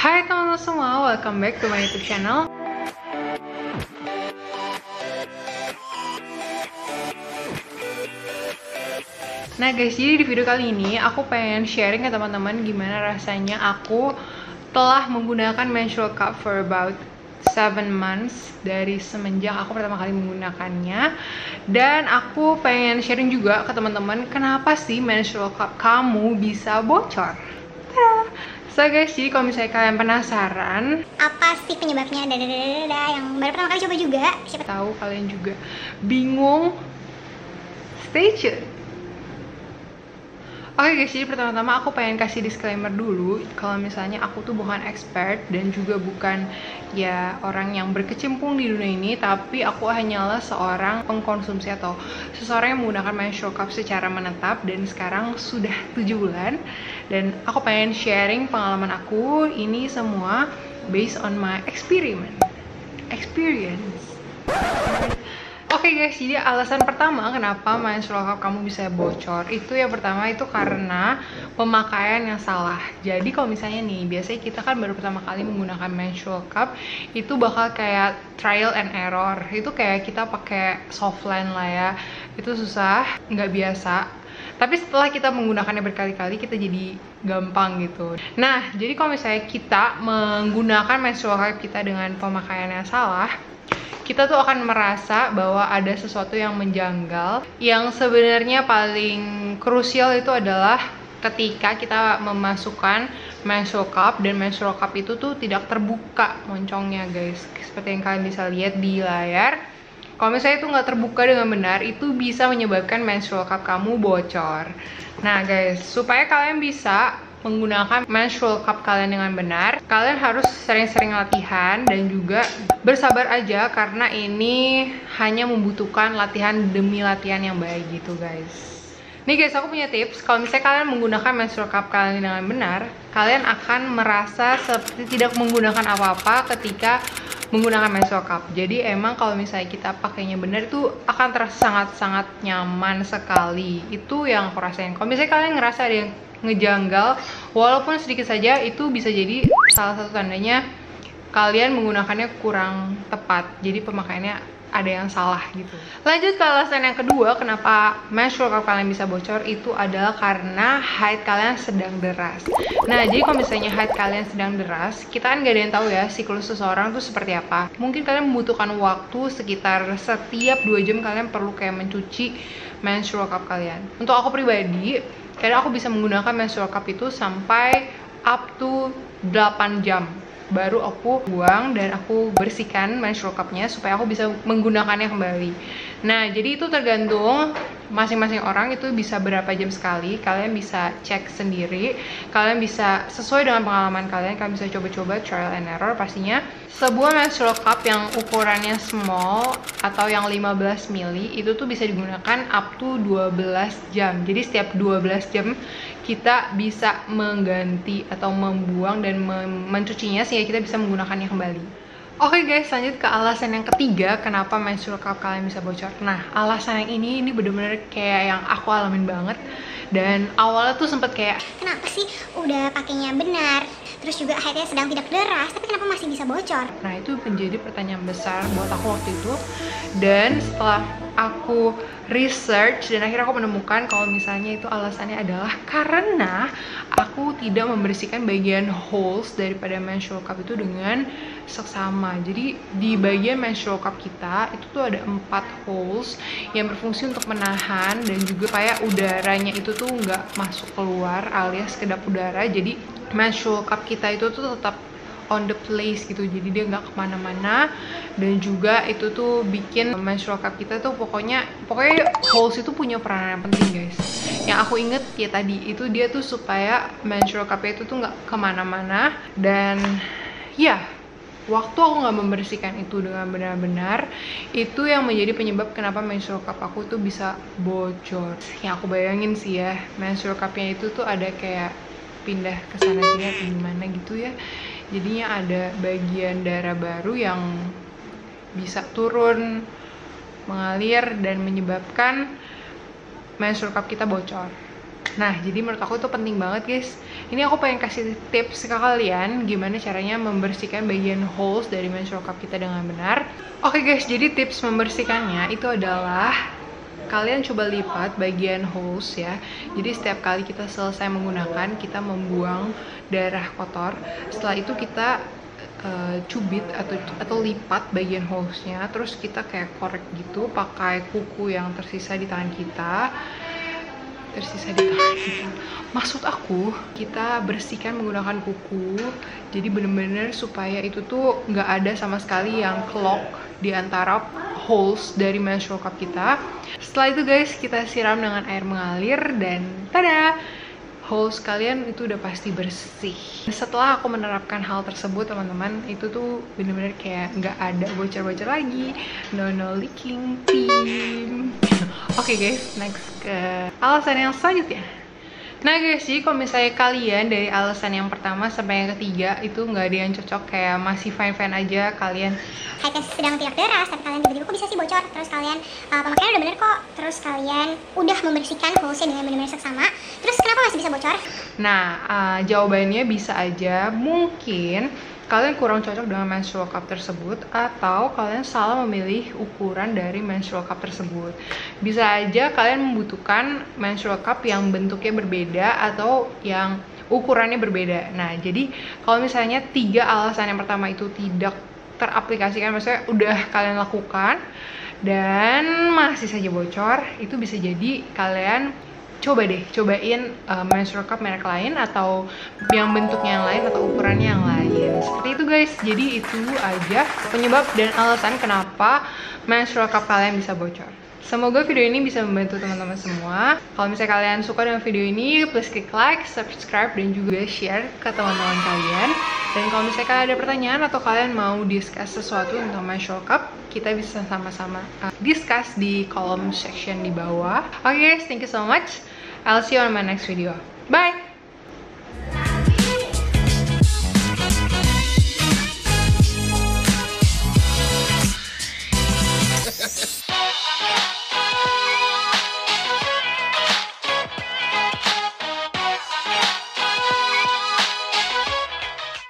Hai teman-teman semua, welcome back to my YouTube channel. Nah guys, jadi di video kali ini aku pengen sharing ke teman-teman gimana rasanya aku telah menggunakan menstrual cup for about 7 months dari semenjak aku pertama kali menggunakannya. Dan aku pengen sharing juga ke teman-teman kenapa sih menstrual cup kamu bisa bocor. So guys, jadi kalau misalnya kalian penasaran apa sih penyebabnya yang baru pertama kali coba juga, siapa tahu kalian juga bingung, stay tune. Oke guys, jadi pertama-tama aku pengen kasih disclaimer dulu kalau misalnya aku tuh bukan expert dan juga bukan ya orang yang berkecimpung di dunia ini, tapi aku hanyalah seorang pengkonsumsi atau seseorang yang menggunakan menstrual cup secara menetap dan sekarang sudah 7 bulan. Dan aku pengen sharing pengalaman aku ini semua based on my experience. Oke guys, jadi alasan pertama kenapa menstrual cup kamu bisa bocor itu yang pertama itu karena pemakaian yang salah. Jadi kalau misalnya nih, biasanya kita kan baru pertama kali menggunakan menstrual cup itu bakal kayak trial and error. Itu kayak kita pakai softline lah ya, itu susah, nggak biasa. Tapi setelah kita menggunakannya berkali-kali, kita jadi gampang gitu. Nah, jadi kalau misalnya kita menggunakan menstrual cup kita dengan pemakaian yang salah, kita tuh akan merasa bahwa ada sesuatu yang menjanggal. Yang sebenarnya paling krusial itu adalah ketika kita memasukkan menstrual cup dan menstrual cup itu tuh tidak terbuka moncongnya guys. Seperti yang kalian bisa lihat di layar. Kalau misalnya itu nggak terbuka dengan benar, itu bisa menyebabkan menstrual cup kamu bocor. Nah guys, supaya kalian bisa menggunakan menstrual cup kalian dengan benar, kalian harus sering-sering latihan dan juga bersabar aja karena ini hanya membutuhkan latihan demi latihan yang baik gitu guys. Nih guys, aku punya tips. Kalau misalnya kalian menggunakan menstrual cup kalian dengan benar, kalian akan merasa seperti tidak menggunakan apa-apa ketika menggunakan menstrual cup. Jadi emang kalau misalnya kita pakainya benar itu akan terasa sangat-sangat nyaman sekali. Itu yang aku rasain. Kalau misalnya kalian ngerasa ada yang ngejanggal walaupun sedikit saja, itu bisa jadi salah satu tandanya kalian menggunakannya kurang tepat, jadi pemakaiannya ada yang salah gitu. Lanjut ke alasan yang kedua kenapa menstrual cup kalian bisa bocor, itu adalah karena haid kalian sedang deras. Nah, jadi kalau misalnya haid kalian sedang deras, kita kan gak ada yang tahu ya siklus seseorang tuh seperti apa. Mungkin kalian membutuhkan waktu sekitar setiap 2 jam kalian perlu kayak mencuci menstrual cup kalian. Untuk aku pribadi, karena aku bisa menggunakan menstrual cup itu sampai up to 8 jam baru aku buang dan aku bersihkan menstrual cupnya supaya aku bisa menggunakannya kembali. Nah, jadi itu tergantung masing-masing orang itu bisa berapa jam sekali. Kalian bisa cek sendiri, kalian bisa sesuai dengan pengalaman kalian bisa coba-coba trial and error pastinya. Sebuah menstrual cup yang ukurannya small atau yang 15 mili itu tuh bisa digunakan up to 12 jam. Jadi setiap 12 jam kita bisa mengganti atau membuang dan mencucinya sehingga kita bisa menggunakannya kembali. Oke guys, lanjut ke alasan yang ketiga kenapa menstrual cup kalian bisa bocor. Nah, alasan yang ini bener-bener kayak yang aku alamin banget. Dan awalnya tuh sempet kayak, kenapa sih udah pakainya benar, terus juga haidnya sedang tidak deras, tapi kenapa masih bisa bocor? Nah, itu menjadi pertanyaan besar buat aku waktu itu. Dan setelah aku research dan akhirnya aku menemukan kalau misalnya itu alasannya adalah karena aku tidak membersihkan bagian holes daripada menstrual cup itu dengan seksama. Jadi di bagian menstrual cup kita itu tuh ada 4 holes yang berfungsi untuk menahan dan juga supaya udaranya itu tuh nggak masuk keluar alias kedap udara. Jadi menstrual cup kita itu tuh tetap on the place gitu, jadi dia nggak kemana-mana. Dan juga itu tuh bikin menstrual cup kita tuh pokoknya holes itu punya peranan yang penting guys. Yang aku inget ya tadi itu dia tuh supaya menstrual cup itu tuh nggak kemana-mana. Dan ya, waktu aku nggak membersihkan itu dengan benar-benar, itu yang menjadi penyebab kenapa menstrual cup aku tuh bisa bocor. Yang aku bayangin sih ya, menstrual cupnya itu tuh ada kayak pindah ke sana sini atau gimana gitu ya. Jadinya ada bagian darah baru yang bisa turun, mengalir dan menyebabkan menstrual cup kita bocor. Nah, jadi menurut aku itu penting banget guys. Ini aku pengen kasih tips ke kalian gimana caranya membersihkan bagian holes dari menstrual cup kita dengan benar. Oke guys, jadi tips membersihkannya itu adalah kalian coba lipat bagian holes ya. Jadi setiap kali kita selesai menggunakan, kita membuang darah kotor. Setelah itu kita cubit atau lipat bagian hosnya, terus kita kayak korek gitu pakai kuku yang tersisa di tangan kita. Maksud aku, kita bersihkan menggunakan kuku. Jadi bener-bener supaya itu tuh nggak ada sama sekali yang clog di antara holes dari menstrual cup kita. Setelah itu guys, kita siram dengan air mengalir dan tada! Holes kalian itu udah pasti bersih. Setelah aku menerapkan hal tersebut teman-teman, itu tuh bener-bener kayak nggak ada bocor-bocor lagi, no leaking team. Oke guys, next ke alasan yang selanjutnya. Nah guys, jadi kalau misalnya kalian dari alasan yang pertama sampai yang ketiga itu nggak ada yang cocok, kayak masih fine-fine aja, kalian haidnya sedang tidak deras, tapi kalian tiba-tiba kok bisa sih bocor, terus kalian pemakaian udah bener kok, terus kalian udah membersihkan holesnya dengan benar-benar seksama, terus kenapa masih bisa bocor? Nah, jawabannya bisa aja mungkin kalian kurang cocok dengan menstrual cup tersebut, atau kalian salah memilih ukuran dari menstrual cup tersebut. Bisa aja kalian membutuhkan menstrual cup yang bentuknya berbeda atau yang ukurannya berbeda. Nah, jadi kalau misalnya 3 alasan yang pertama itu tidak teraplikasikan, maksudnya udah kalian lakukan dan masih saja bocor, itu bisa jadi kalian cobain menstrual cup merek lain atau yang bentuknya yang lain atau ukurannya yang lain. Seperti itu guys. Jadi itu aja penyebab dan alasan kenapa menstrual cup kalian bisa bocor. Semoga video ini bisa membantu teman-teman semua. Kalau misalnya kalian suka dengan video ini, please klik like, subscribe, dan juga share ke teman-teman kalian. Dan kalau misalnya kalian ada pertanyaan atau kalian mau discuss sesuatu tentang menstrual cup, kita bisa sama-sama discuss di kolom section di bawah. Okay guys, thank you so much. I'll see you on my next video. Bye!